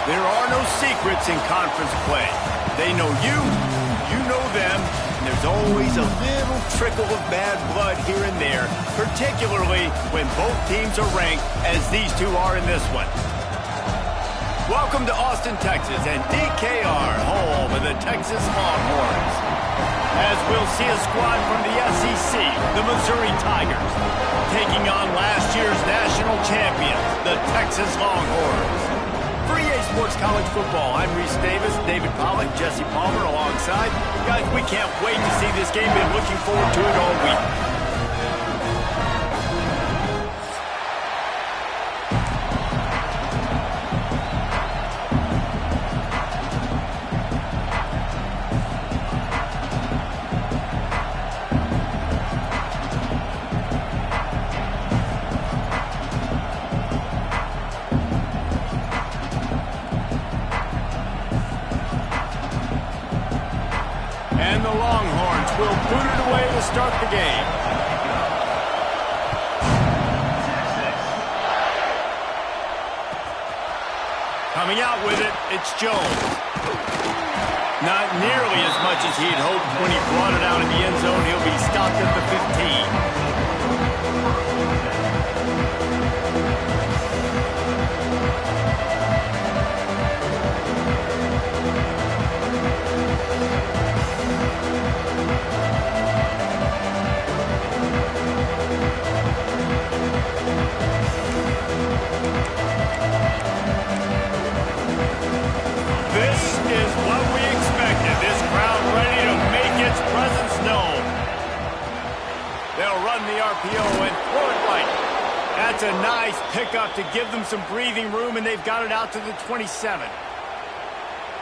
There are no secrets in conference play. They know you, you know them, and there's always a little trickle of bad blood here and there, particularly when both teams are ranked as these two are in this one. Welcome to Austin, Texas, and DKR, home of the Texas Longhorns. As we'll see a squad from the SEC, the Missouri Tigers, taking on last year's national champions, the Texas Longhorns. For EA Sports College Football, I'm Reese Davis, David Pollack, Jesse Palmer alongside. Guys, we can't wait to see this game. Been looking forward to it all week. And the Longhorns will boot it away to start the game. Coming out with it, it's Jones. Not nearly as much as he'd hoped when he brought it out in the end zone. He'll be stopped at the 15. This is what we expected. This crowd ready to make its presence known. They'll run the RPO and throw it right. That's a nice pickup to give them some breathing room, and they've got it out to the 27.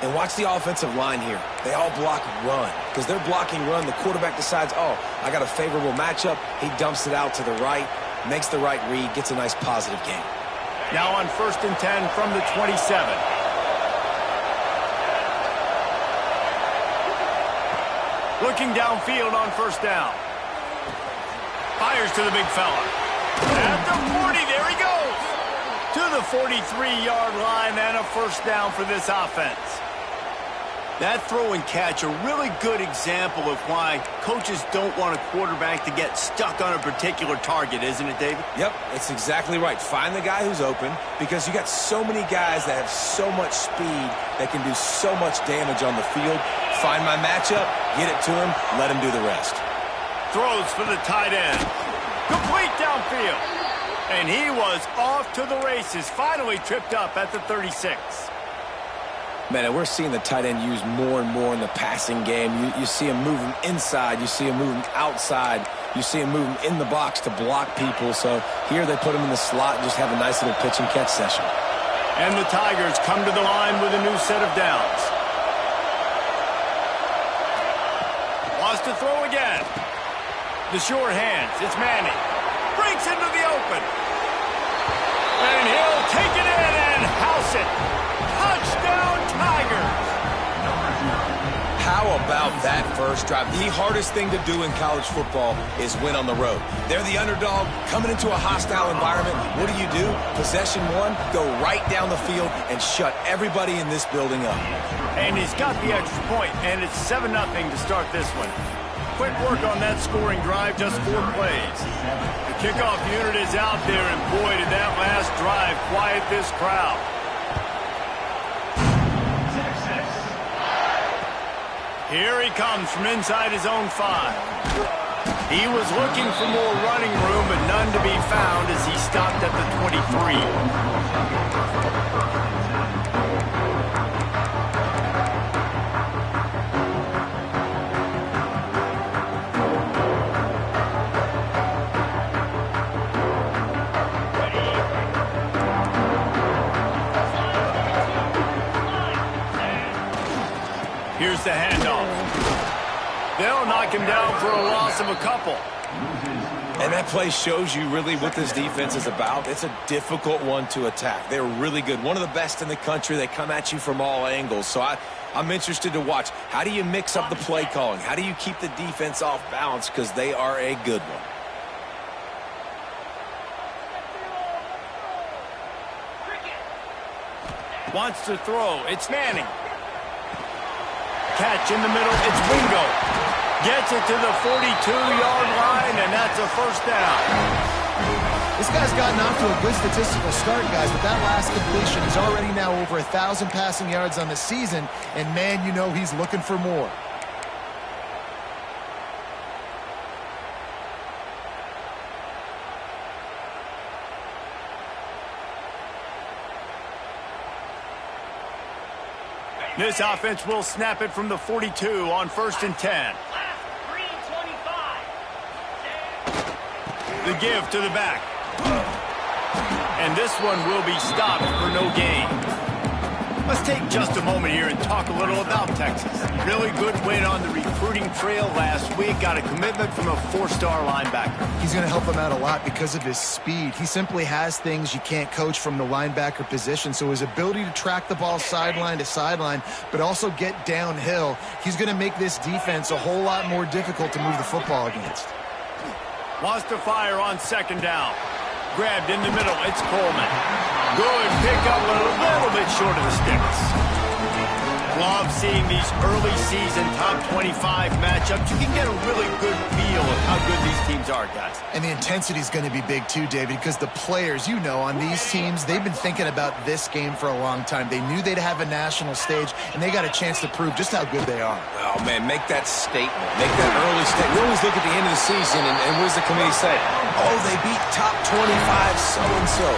And watch the offensive line here. They all block run. Because they're blocking run, the quarterback decides, oh, I got a favorable matchup. He dumps it out to the right, makes the right read, gets a nice positive gain. Now on 1st and 10 from the 27. Looking downfield on 1st down. Fires to the big fella. At the 40, there he goes. To the 43-yard line and a 1st down for this offense. That throw and catch, a really good example of why coaches don't want a quarterback to get stuck on a particular target, isn't it, David? Yep, that's exactly right. Find the guy who's open because you got so many guys that have so much speed that can do so much damage on the field. Find my matchup, get it to him, let him do the rest. Throws for the tight end. Complete downfield. And he was off to the races, finally tripped up at the 36. Man, and we're seeing the tight end used more and more in the passing game. You see him moving inside. You see him moving outside. You see him moving in the box to block people. So here they put him in the slot and just have a nice little pitch and catch session. And the Tigers come to the line with a new set of downs. Wants to throw again. The short hands. It's Manning. Breaks into the open. And he'll take it in and house it. Touchdown, Tigers! How about that first drive? The hardest thing to do in college football is win on the road. They're the underdog coming into a hostile environment. What do? Possession one, go right down the field and shut everybody in this building up. And he's got the extra point, and it's 7-0 to start this one. Quick work on that scoring drive, just 4 plays. The kickoff unit is out there, and boy, did that last drive quiet this crowd. Here he comes from inside his own 5. He was looking for more running room, but none to be found as he stopped at the 23. Here's the handoff. They'll knock him down for a loss of a couple. And that play shows you really what this defense is about. It's a difficult one to attack. They're really good. One of the best in the country. They come at you from all angles. So I'm interested to watch. How do you mix up the play calling? How do you keep the defense off balance? Because they are a good one. Wants to throw. It's Manning. Catch in the middle. It's Wingo. Gets it to the 42-yard line, and that's a first down. This guy's gotten off to a good statistical start, guys, but that last completion is already now over 1,000 passing yards on the season, and man, you know he's looking for more. This offense will snap it from the 42 on 1st and 10. The give to the back. And this one will be stopped for no gain. Let's take just a moment here and talk a little about Texas. Really good win on the recruiting trail last week. Got a commitment from a 4-star linebacker. He's going to help them out a lot because of his speed. He simply has things you can't coach from the linebacker position. So his ability to track the ball sideline to sideline, but also get downhill, he's going to make this defense a whole lot more difficult to move the football against. Wants to fire on 2nd down. Grabbed in the middle. It's Coleman. Good pickup, but a little bit short of the sticks. Love seeing these early season top 25 matchups. You can get a really good feel of how good these teams are, guys. And the intensity is going to be big too, David, because the players, you know, on these teams, they've been thinking about this game for a long time. They knew they'd have a national stage, and they got a chance to prove just how good they are. Oh, man, make that statement. Make that early statement. We always look at the end of the season, and what does the committee say? Oh, they beat top 25 so-and-so.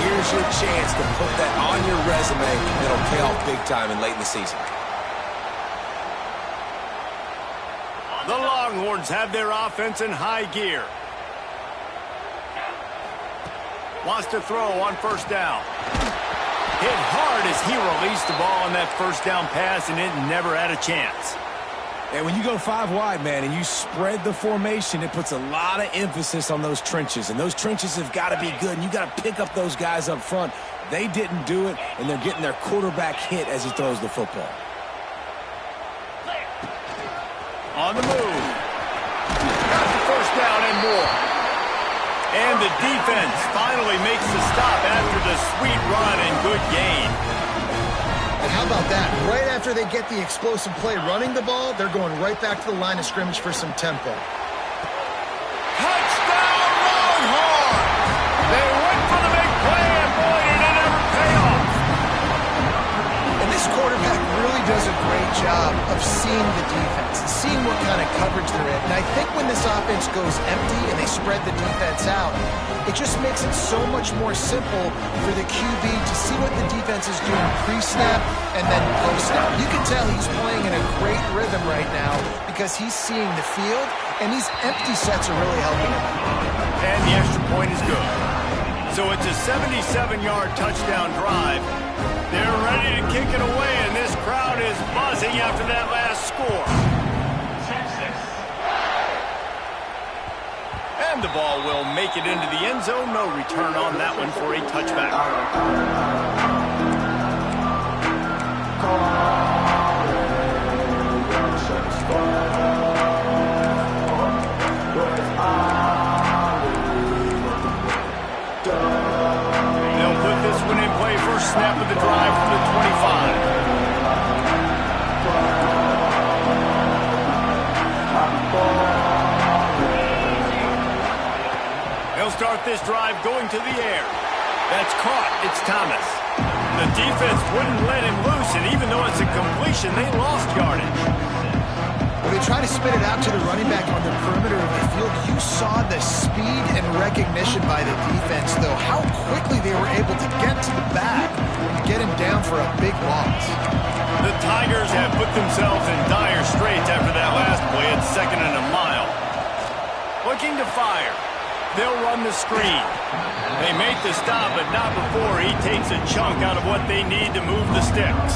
Here's your chance to put that on your resume. It'll pay off big time and late in the season. The Longhorns have their offense in high gear. Wants to throw on 1st down. Hit hard as he released the ball on that 1st down pass, and it never had a chance. And when you go 5 wide, man, and you spread the formation, it puts a lot of emphasis on those trenches. And those trenches have got to be good, and you got to pick up those guys up front. They didn't do it, and they're getting their quarterback hit as he throws the football. On the move. Got the 1st down and more. And the defense finally makes the stop after the sweet run and good gain. And how about that? Right after they get the explosive play running the ball, they're going right back to the line of scrimmage for some tempo. Touchdown, Longhorn! They went for the big play, and boy, did it ever pay off. And this quarterback really does a great job of seeing the defense, seeing what kind of coverage they're in. And I think when this offense goes empty and they spread the defense out, it just makes it so much more simple for the QB to see what the defense is doing pre-snap and then post-snap. You can tell he's playing in a great rhythm right now because he's seeing the field, and these empty sets are really helping him. And the extra point is good. So it's a 77-yard touchdown drive. They're ready to kick it away, and this crowd is buzzing after that last score. And the ball will make it into the end zone. No return on that one for a touchback. They'll put this one in play. First snap of the drive from the 25. They'll start this drive going to the air. That's caught. It's Thomas. The defense wouldn't let him loose, and even though it's a completion, they lost yardage. When they try to spit it out to the running back on the perimeter of the field, you saw the speed and recognition by the defense, though, how quickly they were able to get to the back and get him down for a big loss. The Tigers have put themselves in dire straits after that last play at 2nd and a mile. Looking to fire. They'll run the screen. They make the stop, but not before he takes a chunk out of what they need to move the sticks.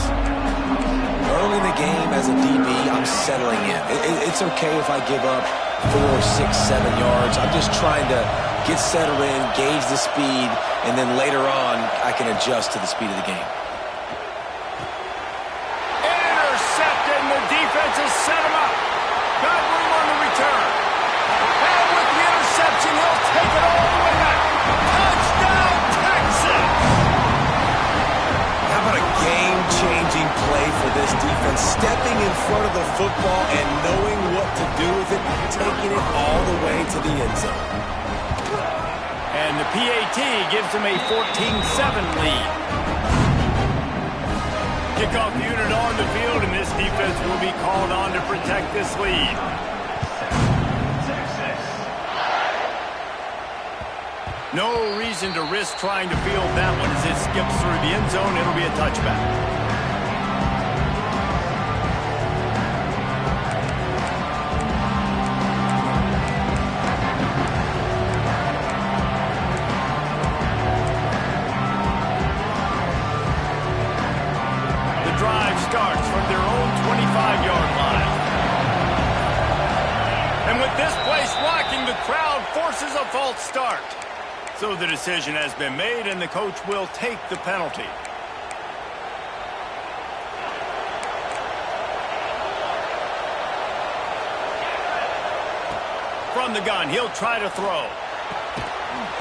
Early in the game, as a DB, I'm settling in. It's okay if I give up 4, 6, 7 yards. I'm just trying to get settled in, gauge the speed, and then later on, I can adjust to the speed of the game. Intercepted, and the defense has set him up. Got room on the return. And with the interception, he'll take it all the way back. Touchdown, Texas! How about a front of the football and knowing what to do with it, taking it all the way to the end zone. And the PAT gives them a 14-7 lead. Kickoff unit on the field, and this defense will be called on to protect this lead. No reason to risk trying to field that one as it skips through the end zone. It'll be a touchback. Starts from their own 25-yard line. And with this place rocking, the crowd forces a false start. So the decision has been made, and the coach will take the penalty. From the gun, he'll try to throw.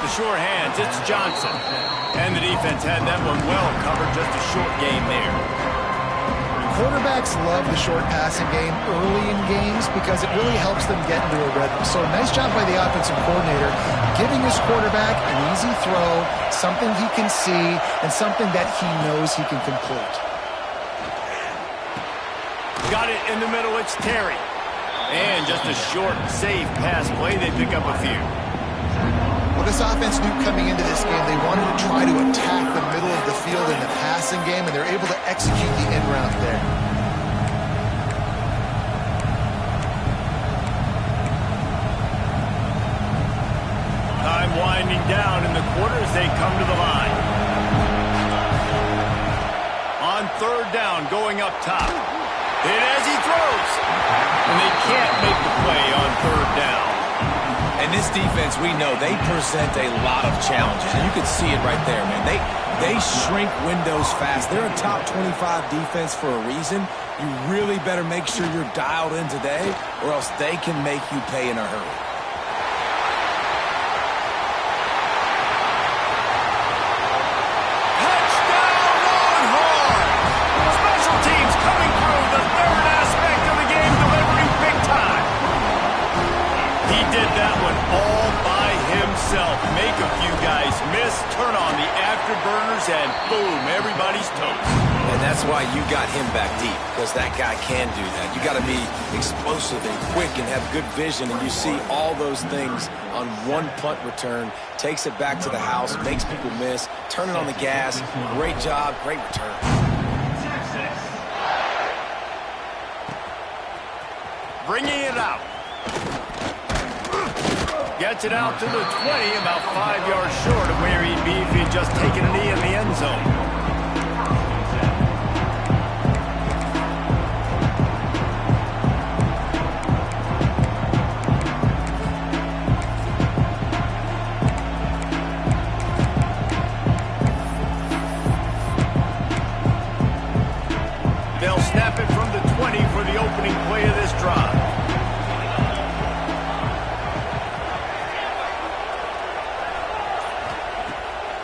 The sure hands, it's Johnson. And the defense had that one well covered, just a short game there. Quarterbacks love the short passing game early in games because it really helps them get into a rhythm. So nice job by the offensive coordinator, giving his quarterback an easy throw, something he can see, and something that he knows he can complete. Got it in the middle, it's Terry. And just a short, safe pass play, they pick up a few. Well, this offense knew coming into this game they wanted to try to attack the middle of the field in the passing game, and they're able to execute the end route there. Time winding down in the quarter as they come to the line. On third down, going up top. And as he throws, and they can't make the play on third down. And this defense, we know, they present a lot of challenges. And you can see it right there, man. They shrink windows fast. They're a top 25 defense for a reason. You really better make sure you're dialed in today, or else they can make you pay in a hurry. Touchdown, Longhorn! Special teams coming through, the third aspect of the game, delivering big time. He did that one all by himself. Make a few guys miss, turn on the afterburners, and boom, everybody's toast. And that's why you got him back deep, because that guy can do that. You got to be explosive and quick and have good vision, and you see all those things on one punt return. Takes it back to the house, makes people miss, turning on the gas. Great job, great return. Bringing it out. Gets it out to the 20, about 5 yards short of where he'd be if he'd just taken a knee in the end zone. They'll snap it from the 20 for the opening play of this drive.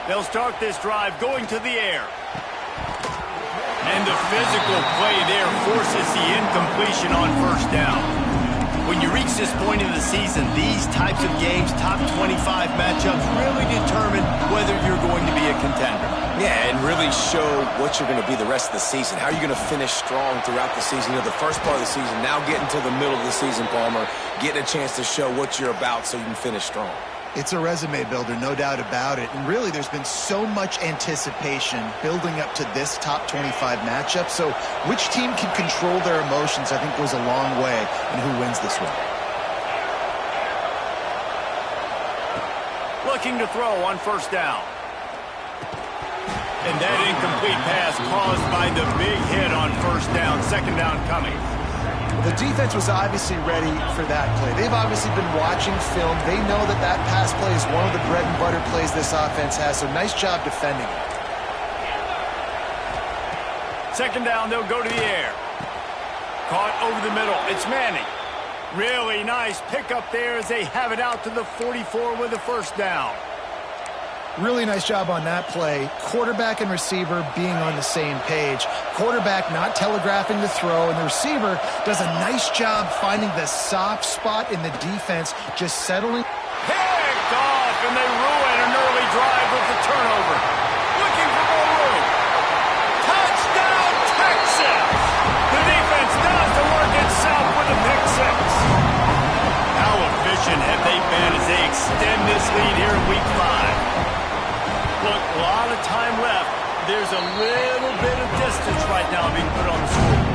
They'll start this drive going to the air. And the physical play there forces the incompletion on first down. When you reach this point in the season, these types of games, top 25 matchups, really determine whether you're going to be a contender. Yeah, and really show what you're going to be the rest of the season. How are you going to finish strong throughout the season? You know, the first part of the season, now getting to the middle of the season, Palmer, getting a chance to show what you're about so you can finish strong. It's a resume builder, no doubt about it. And really, there's been so much anticipation building up to this top 25 matchup. So which team can control their emotions, I think, goes a long way in who wins this one. Looking to throw on first down. And that incomplete pass caused by the big hit on first down. Second down coming. The defense was obviously ready for that play. They've obviously been watching film. They know that that pass play is one of the bread and butter plays this offense has, so nice job defending it. Second down, they'll go to the air. Caught over the middle. It's Manning. Really nice pickup there as they have it out to the 44 with a first down. Really nice job on that play. Quarterback and receiver being on the same page. Quarterback not telegraphing the throw, and the receiver does a nice job finding the soft spot in the defense, just settling. Picked off, and they ruin an early drive with the turnover. Looking for more room. Touchdown, Texas! The defense does the work itself with a pick six. How efficient have they been as they extend this lead here in Week 5? Look, a lot of time left. There's a little bit of distance right now being put on the score.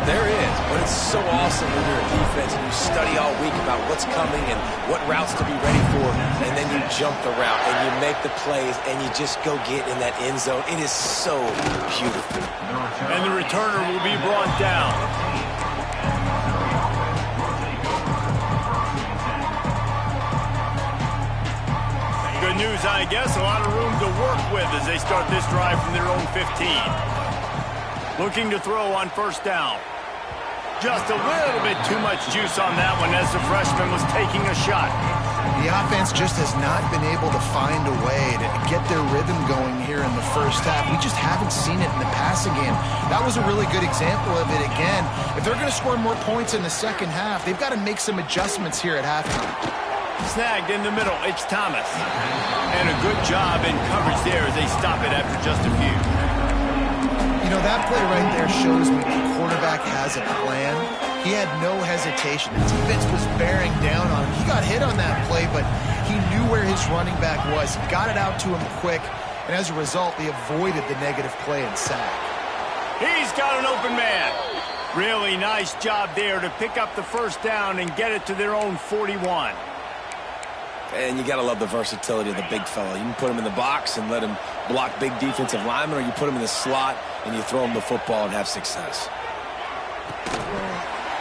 There is, but it's so awesome when you're a defense and you study all week about what's coming and what routes to be ready for, and then you jump the route and you make the plays and you just go get in that end zone. It is so beautiful. And the returner will be brought down. Good news, I guess. A lot of room to work with as they start this drive from their own 15. Looking to throw on first down. Just a little bit too much juice on that one as the freshman was taking a shot. The offense just has not been able to find a way to get their rhythm going here in the first half. We just haven't seen it in the passing game. That was a really good example of it again. If they're going to score more points in the second half, they've got to make some adjustments here at halftime. Snagged in the middle, it's Thomas. And a good job in coverage there as they stop it after just a few. You know, that play right there shows me the quarterback has a plan. He had no hesitation. The defense was bearing down on him. He got hit on that play, but he knew where his running back was. He got it out to him quick, and as a result, they avoided the negative play and sack. He's got an open man. Really nice job there to pick up the first down and get it to their own 41. And you got to love the versatility of the big fella. You can put him in the box and let him block big defensive linemen, or you put him in the slot and you throw him the football and have success.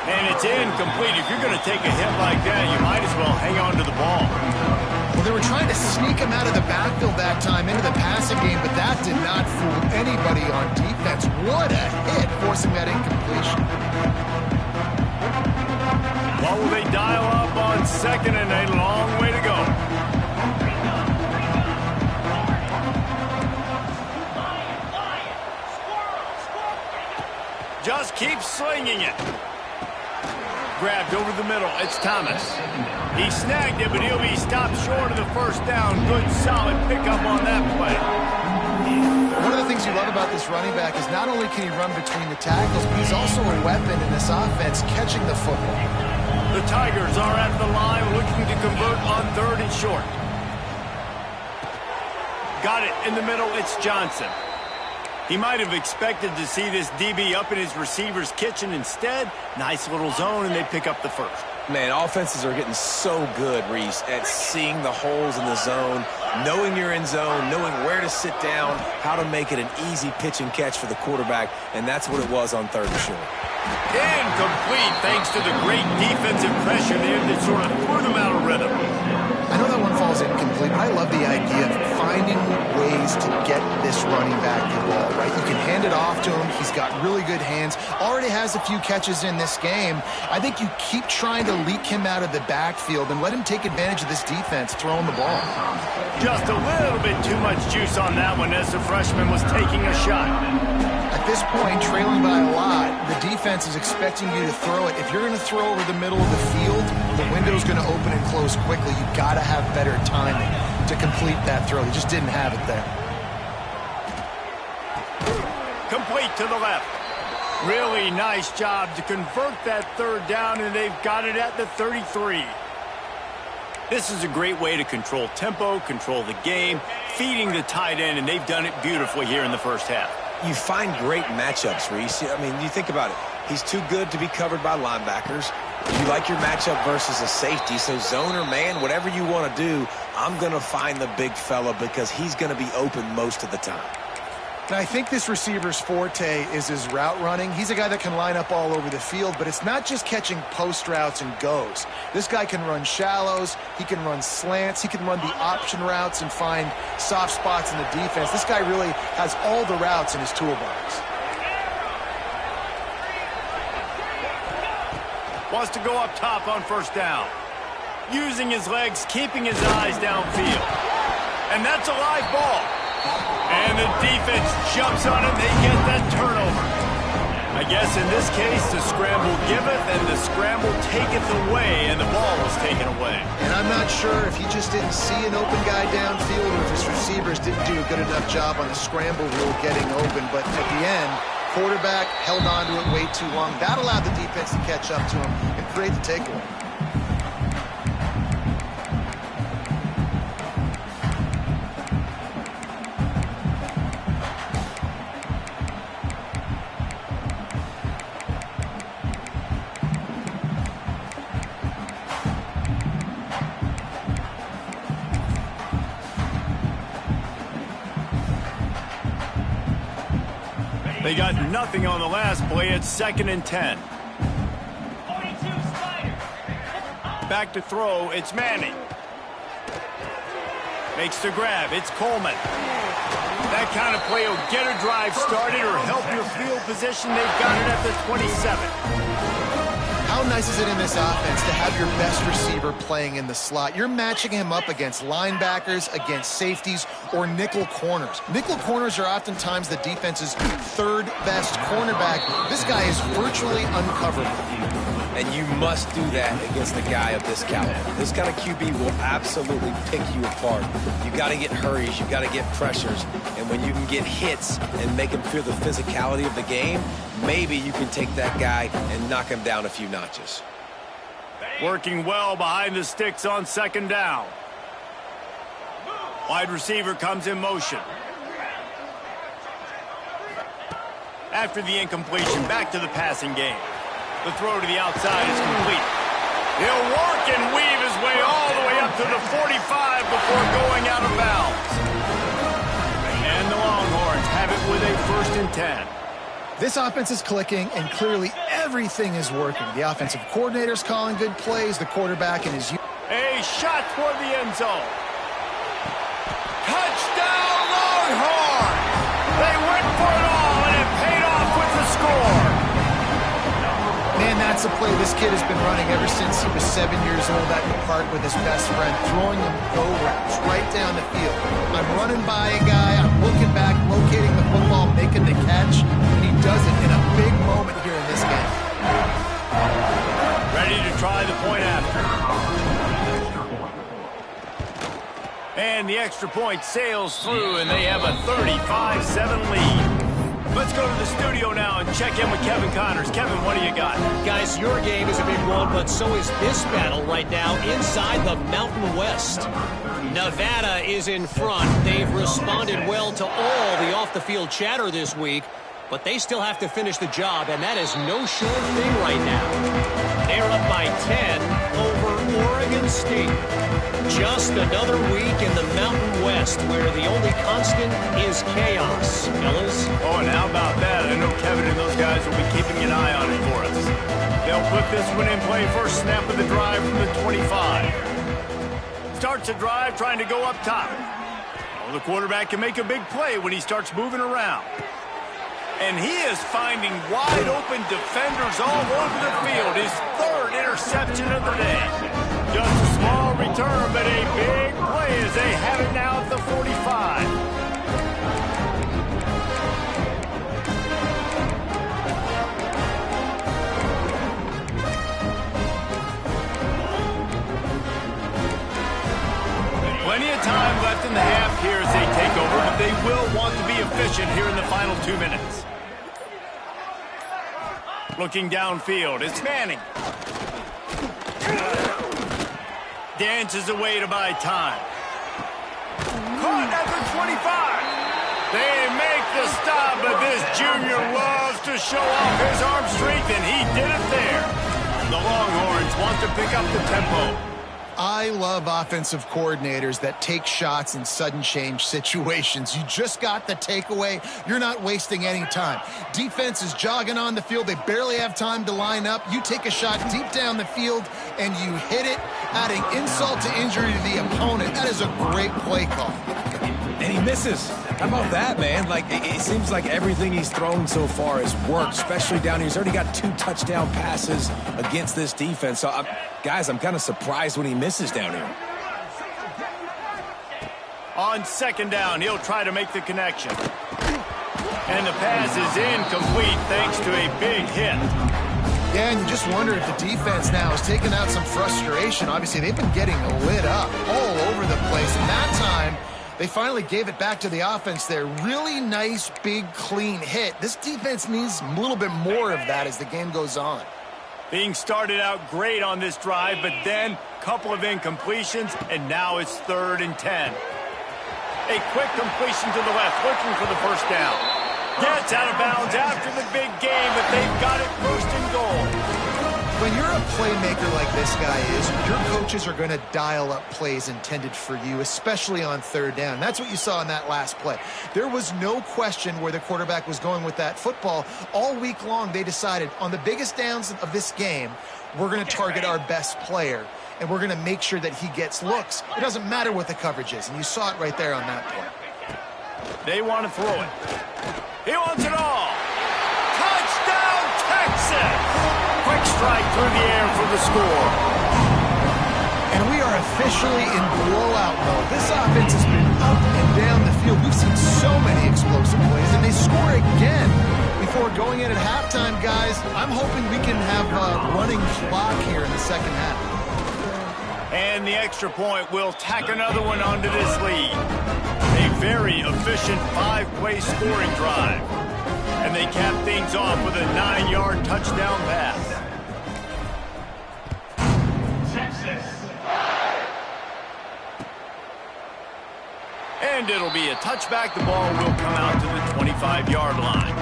And it's incomplete. If you're going to take a hit like that, you might as well hang on to the ball. Well, they were trying to sneak him out of the backfield that time into the passing game, but that did not fool anybody on defense. What a hit, forcing that incompletion. What will they dial up on second and a long way to go? Just keep slinging it. Grabbed over the middle. It's Thomas. He snagged it, but he'll be stopped short of the first down. Good, solid pickup on that play. One of the things you love about this running back is not only can he run between the tackles, but he's also a weapon in this offense catching the football. The Tigers are at the line looking to convert on third and short. Got it in the middle. It's Johnson. He might have expected to see this DB up in his receiver's kitchen. Instead, nice little zone, and they pick up the first. Man, offenses are getting so good, Reese, at seeing the holes in the zone, knowing you're in zone, knowing where to sit down, how to make it an easy pitch and catch for the quarterback, and that's what it was on third and short. Incomplete thanks to the great defensive pressure there that sort of threw them out of rhythm. I know that one falls incomplete, but I love the idea of finding ways to get this running back the ball, right? You can hand it off to him. He's got really good hands. Already has a few catches in this game. I think you keep trying to leak him out of the backfield and let him take advantage of this defense throwing the ball. Just a little bit too much juice on that one as the freshman was taking a shot. At this point, trailing by a lot, the defense is expecting you to throw it. If you're going to throw over the middle of the field, the window's going to open and close quickly. You've got to have better timing to complete that throw. He just didn't have it there. Complete to the left. Really nice job to convert that third down, and they've got it at the 33. This is a great way to control tempo, control the game, feeding the tight end, and they've done it beautifully here in the first half. You find great matchups, Reese. I mean, you think about it. He's too good to be covered by linebackers. You like your matchup versus a safety, so zone or man, whatever you want to do, I'm going to find the big fella because he's going to be open most of the time. Now, I think this receiver's forte is his route running. He's a guy that can line up all over the field, but it's not just catching post routes and goes. This guy can run shallows, he can run slants, he can run the option routes and find soft spots in the defense. This guy really has all the routes in his toolbox. Wants to go up top on first down. Using his legs, keeping his eyes downfield. And that's a live ball. And the defense jumps on it. They get that turnover. I guess in this case, the scramble giveth and the scramble taketh away, and the ball was taken away. And I'm not sure if he just didn't see an open guy downfield or if his receivers didn't do a good enough job on the scramble rule getting open. But at the end, quarterback held on to it way too long. That allowed the defense to catch up to him and create the takeaway. They got nothing on the last play. It's 2nd and 10. Back to throw. It's Manning. Makes the grab. It's Coleman. That kind of play will get a drive started or help your field position. They've got it at the 27. How nice is it in this offense to have your best receiver playing in the slot? You're matching him up against linebackers, against safeties, or nickel corners. Nickel corners are oftentimes the defense's third best cornerback. This guy is virtually uncoverable. And you must do that against a guy of this caliber. This kind of QB will absolutely pick you apart. You got to get hurries, you got to get pressures, and when you can get hits and make him feel the physicality of the game, maybe you can take that guy and knock him down a few notches. Working well behind the sticks on 2nd down. Wide receiver comes in motion. After the incompletion, back to the passing game. The throw to the outside is complete. He'll work and weave his way all the way up to the 45 before going out of bounds. And the Longhorns have it with a 1st and 10. This offense is clicking, and clearly everything is working. The offensive coordinator's calling good plays, the quarterback and his... A shot toward the end zone. Touchdown, Longhorns! They went for it all, and it paid off with the score. Man, that's a play this kid has been running ever since he was 7 years old at the park with his best friend, throwing him go routes right down the field. I'm running by a guy, I'm looking back, locating the football, making the catch, and he does it in a big moment here in this game. Ready to try the point after. And the extra point sails through, and they have a 35-7 lead. Let's go to the studio now and check in with Kevin Connors. Kevin, what do you got? Guys, your game is a big one, but so is this battle right now inside the Mountain West. Nevada is in front. They've responded well to all the off-the-field chatter this week, but they still have to finish the job, and that is no sure thing right now. They're up by 10 over Oregon State. Just another week in the Mountain West where the only constant is chaos, fellas. Oh, and how about that? I know Kevin and those guys will be keeping an eye on it for us. They'll put this one in play first snap of the drive from the 25. Starts the drive trying to go up top. Well, the quarterback can make a big play when he starts moving around. And he is finding wide open defenders all over the field. His 3rd interception of the day. Just a small return, but a big play as they have it now at the 45. Plenty of time left in the half here as they take over, but they will want to be efficient here in the final 2 minutes. Looking downfield, it's Manning. Dances away to buy time. Caught at the 25. They make the stop, but this junior loves to show off his arm strength, and he did it there. The Longhorns want to pick up the tempo. I love offensive coordinators that take shots in sudden change situations. You just got the takeaway. You're not wasting any time. Defense is jogging on the field. They barely have time to line up. You take a shot deep down the field, and you hit it, adding insult to injury to the opponent. That is a great play call. And he misses. How about that, man? Like, it seems like everything he's thrown so far has worked, especially down here. He's already got 2 touchdown passes against this defense. So, guys, I'm kind of surprised when he misses down here. On second down, he'll try to make the connection. And the pass is incomplete thanks to a big hit. Yeah, and you just wonder if the defense now has taken out some frustration. Obviously, they've been getting lit up all over the place. And that time, they finally gave it back to the offense there. Really nice, big, clean hit. This defense needs a little bit more of that as the game goes on. Being started out great on this drive, but then a couple of incompletions, and now it's 3rd and 10. A quick completion to the left, looking for the first down. Gets out of bounds after the big game, but they've got it 1st and goal. When you're a playmaker like this guy is, your coaches are going to dial up plays intended for you, especially on 3rd down. That's what you saw in that last play. There was no question where the quarterback was going with that football. All week long, they decided on the biggest downs of this game, we're going to target our best player, and we're going to make sure that he gets looks. It doesn't matter what the coverage is, and you saw it right there on that play. They want to throw it. He wants it all. Touchdown, Texas! Quick strike through the air for the score. And we are officially in blowout mode. This offense has been up and down the field. We've seen so many explosive plays, and they score again. Before going in at halftime, guys, I'm hoping we can have a running clock here in the second half. And the extra point will tack another one onto this lead. A very efficient 5-play scoring drive. And they cap things off with a 9-yard touchdown pass. And it'll be a touchback. The ball will come out to the 25-yard line.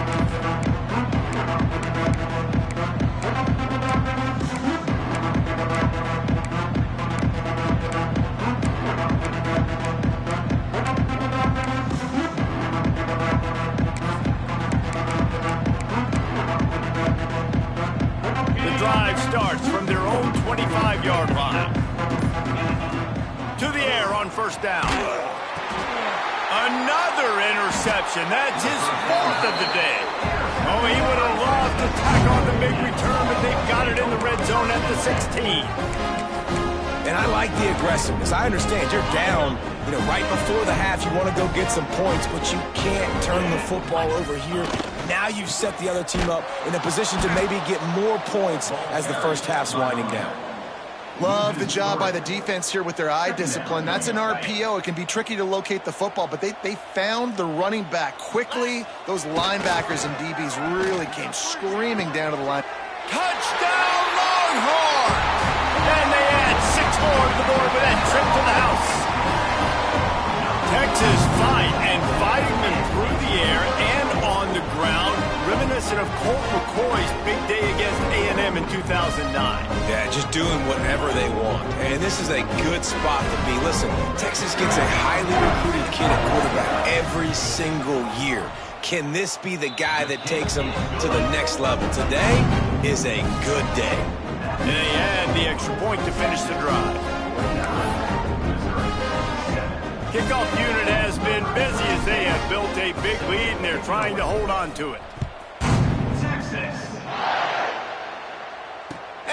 The drive starts from their own 25-yard line. To the air on 1st down. Another interception. That's his 4th of the day. Oh, he would have loved to tack on the big return, but they've got it in the red zone at the 16. And I like the aggressiveness. I understand you're down, right before the half. You want to go get some points, but you can't turn the football over here. Now you've set the other team up in a position to maybe get more points as the first half's winding down. Love the job by the defense here with their eye discipline. That's an RPO. It can be tricky to locate the football, but they found the running back quickly. Those linebackers and DBs really came screaming down to the line. Touchdown, Longhorns! And they add 6 more to the board with that trip to the house. Texas fighting them through the air and on the ground, reminiscent of Colt McCoy's big day against A&M in 2009. Yeah, just doing whatever they want. And this is a good spot to be. Listen, Texas gets a highly recruited kid at quarterback every single year. Can this be the guy that takes them to the next level? Today is a good day. And they add the extra point to finish the drive. Kickoff unit has been busy as they have built a big lead, and they're trying to hold on to it.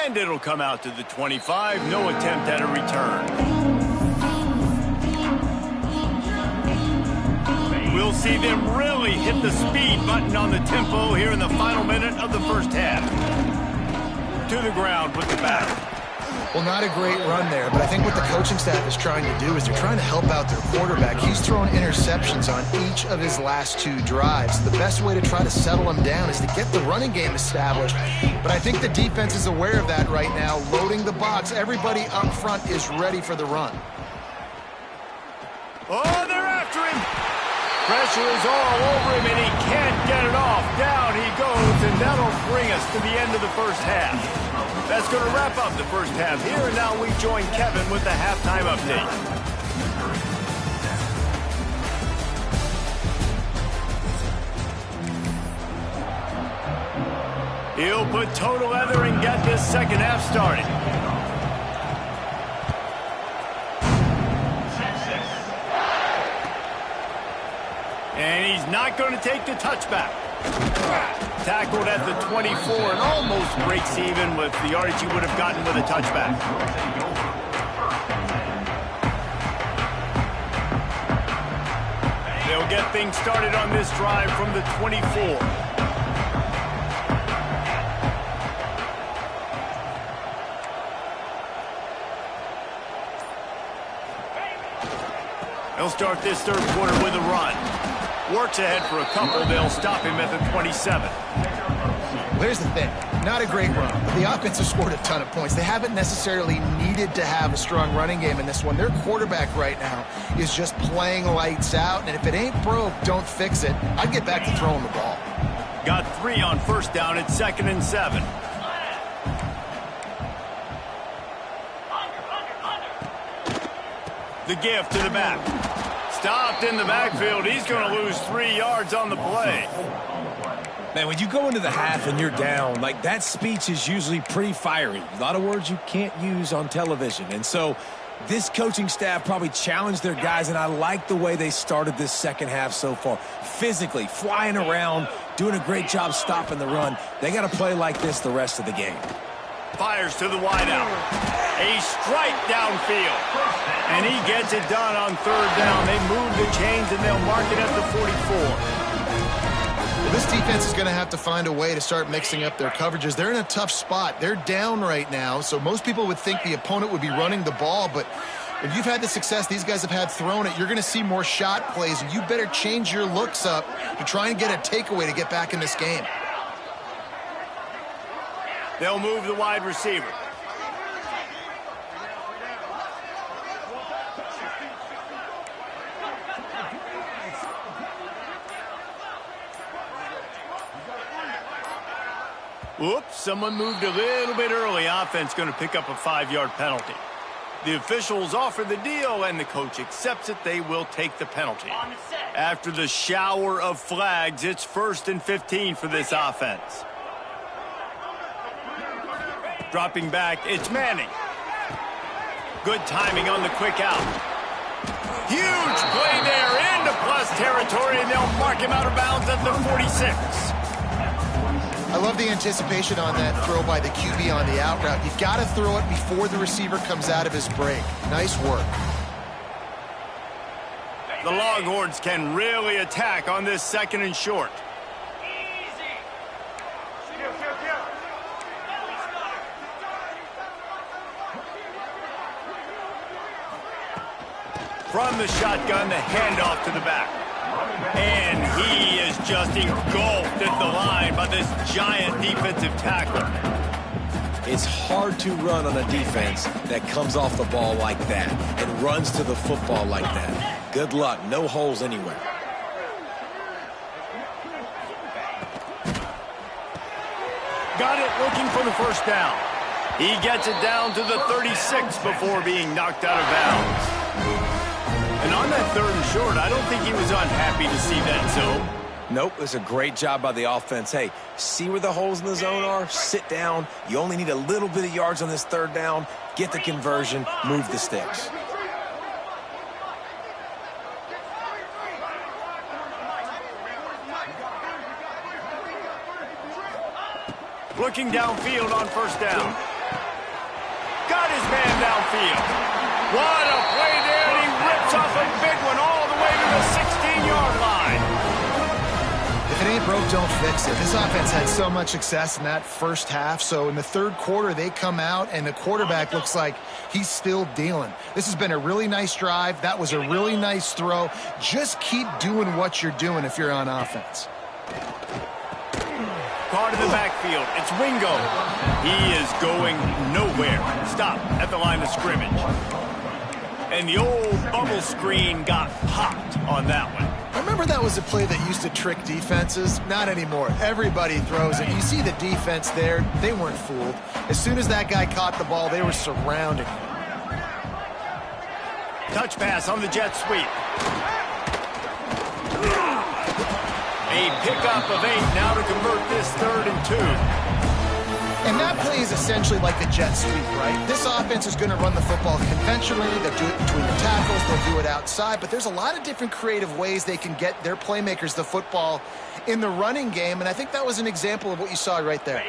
And it'll come out to the 25. No attempt at a return. We'll see them really hit the speed button on the tempo here in the final minute of the first half. To the ground with the battle. Well, not a great run there, but I think what the coaching staff is trying to do is they're trying to help out their quarterback. He's thrown interceptions on each of his last 2 drives. The best way to try to settle him down is to get the running game established. But I think the defense is aware of that right now, loading the box. Everybody up front is ready for the run. Oh, they're after him. Pressure is all over him, and he can't get it off. Down he goes, and that'll bring us to the end of the first half. That's going to wrap up the first half here, and now we join Kevin with the halftime update. He'll put total leather and get this second half started. And he's not going to take the touchback. Tackled at the 24 and almost breaks even with the yardage he would have gotten with a touchback. things started on this drive from the 24. They'll start this third quarter with a run. Works ahead for a couple. They'll stop him at the 27. Here's the thing. Not a great run. The offense has scored a ton of points. They haven't necessarily needed to have a strong running game in this one. Their quarterback right now is just playing lights out, and if it ain't broke, don't fix it. I'd get back to throwing the ball. Got 3 on first down at 2nd and 7. The gift to the back. Stopped in the backfield. He's going to lose 3 yards on the play. Man, when you go into the half and you're down, like that speech is usually pretty fiery. A lot of words you can't use on television. And so this coaching staff probably challenged their guys, and I like the way they started this second half so far. Physically, flying around, doing a great job stopping the run. They got to play like this the rest of the game. Fires to the wideout. A strike downfield. And he gets it done on third down. They move the chains, and they'll mark it at the 44. Well, this defense is going to have to find a way to start mixing up their coverages. They're in a tough spot. They're down right now, so most people would think the opponent would be running the ball, but if you've had the success these guys have had throwing it, you're going to see more shot plays, and you better change your looks up to try and get a takeaway to get back in this game. They'll move the wide receiver. Whoops, someone moved a little bit early. Offense going to pick up a 5-yard penalty. The officials offer the deal, and the coach accepts it. They will take the penalty. After the shower of flags, it's 1st and 15 for this offense. Dropping back, it's Manning. Good timing on the quick out. Huge play there into plus territory, and they'll mark him out of bounds at the 46. I love the anticipation on that throw by the QB on the out route. You've got to throw it before the receiver comes out of his break. Nice work. The Longhorns can really attack on this 2nd and short. From the shotgun, the handoff to the back. And he is just engulfed at the line by this giant defensive tackle. It's hard to run on a defense that comes off the ball like that and runs to the football like that. Good luck. No holes anywhere. Got it, looking for the first down. He gets it down to the 36 before being knocked out of bounds. And on that 3rd and short, I don't think he was unhappy to see that zone. Nope, it was a great job by the offense. Hey, see where the holes in the zone are? Sit down. You only need a little bit of yards on this 3rd down. Get the conversion. Move the sticks. Looking downfield on first down. Got his man downfield. What a play there, and he rips off a big one all the way to the 16-yard line. If it ain't broke, don't fix it. This offense had so much success in that first half, so in the 3rd quarter, they come out, and the quarterback looks like he's still dealing. This has been a really nice drive. That was a really nice throw. Just keep doing what you're doing if you're on offense. Caught in the backfield. It's Wingo. He is going nowhere. Stop at the line of scrimmage. And the old bubble screen got popped on that one. I remember that was a play that used to trick defenses. Not anymore. Everybody throws it. You see the defense there. They weren't fooled. As soon as that guy caught the ball, they were surrounding him. Touch pass on the jet sweep. A pickup of 8 now to convert this 3rd and 2. And that play is essentially like the jet sweep, right? This offense is going to run the football conventionally. They'll do it between the tackles. They'll do it outside. But there's a lot of different creative ways they can get their playmakers the football in the running game. And I think that was an example of what you saw right there.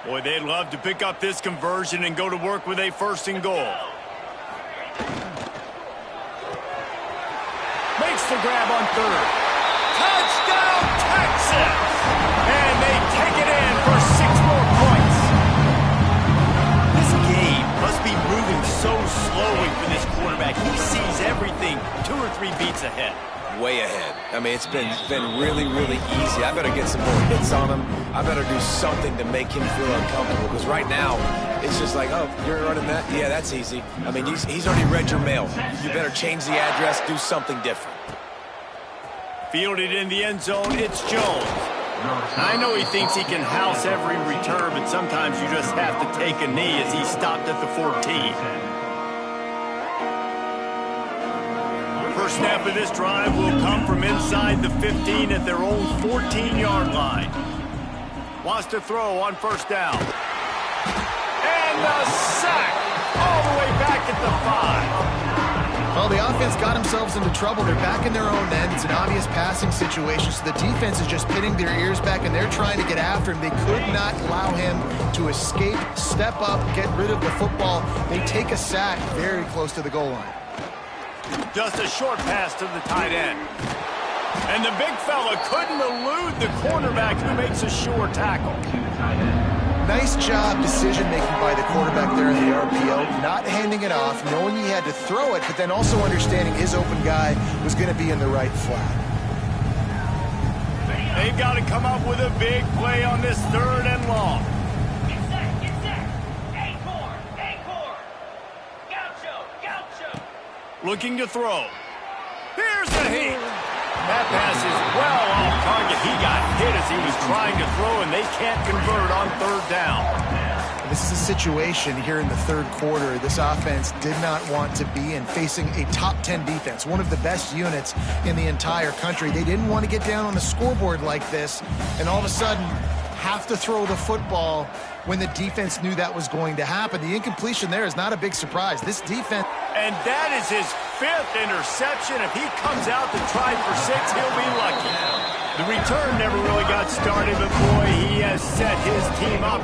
Boy, they'd love to pick up this conversion and go to work with a 1st and goal. Makes the grab on 3rd. Touchdown, Texas! And they take it in for 6 more points. This game must be moving so slowly for this quarterback. He sees everything 2 or 3 beats ahead. Way ahead. I mean, it's been really, really easy. I better get some more hits on him. I better do something to make him feel uncomfortable, because right now, it's just like, oh, you're running that? Yeah, that's easy. I mean, he's already read your mail. You better change the address, do something different. Fielded in the end zone, it's Jones. I know he thinks he can house every return, but sometimes you just have to take a knee as he stopped at the 14. First snap of this drive will come from inside the 15 at their own 14-yard line. Wants to throw on first down. And a sack all the way back at the 5. Well, the offense got themselves into trouble. They're back in their own end. It's an obvious passing situation, so the defense is just pinning their ears back, and they're trying to get after him. They could not allow him to escape, step up, get rid of the football. They take a sack very close to the goal line. Just a short pass to the tight end. And the big fella couldn't elude the quarterback, who makes a sure tackle. Nice job decision-making by the quarterback there in the RPO, not handing it off, knowing he had to throw it, but then also understanding his open guy was going to be in the right flat. They've got to come up with a big play on this 3rd and long. Looking to throw. Here's the heat. That pass is well off target. He got hit as he was trying to throw, and they can't convert on 3rd down. This is a situation here in the 3rd quarter this offense did not want to be in, facing a top 10 defense, one of the best units in the entire country. They didn't want to get down on the scoreboard like this, and all of a sudden have to throw the football when the defense knew that was going to happen. The incompletion there is not a big surprise. This defense... And that is his 5th interception. If he comes out to try for 6, he'll be lucky. The return never really got started, but boy, he has set his team up.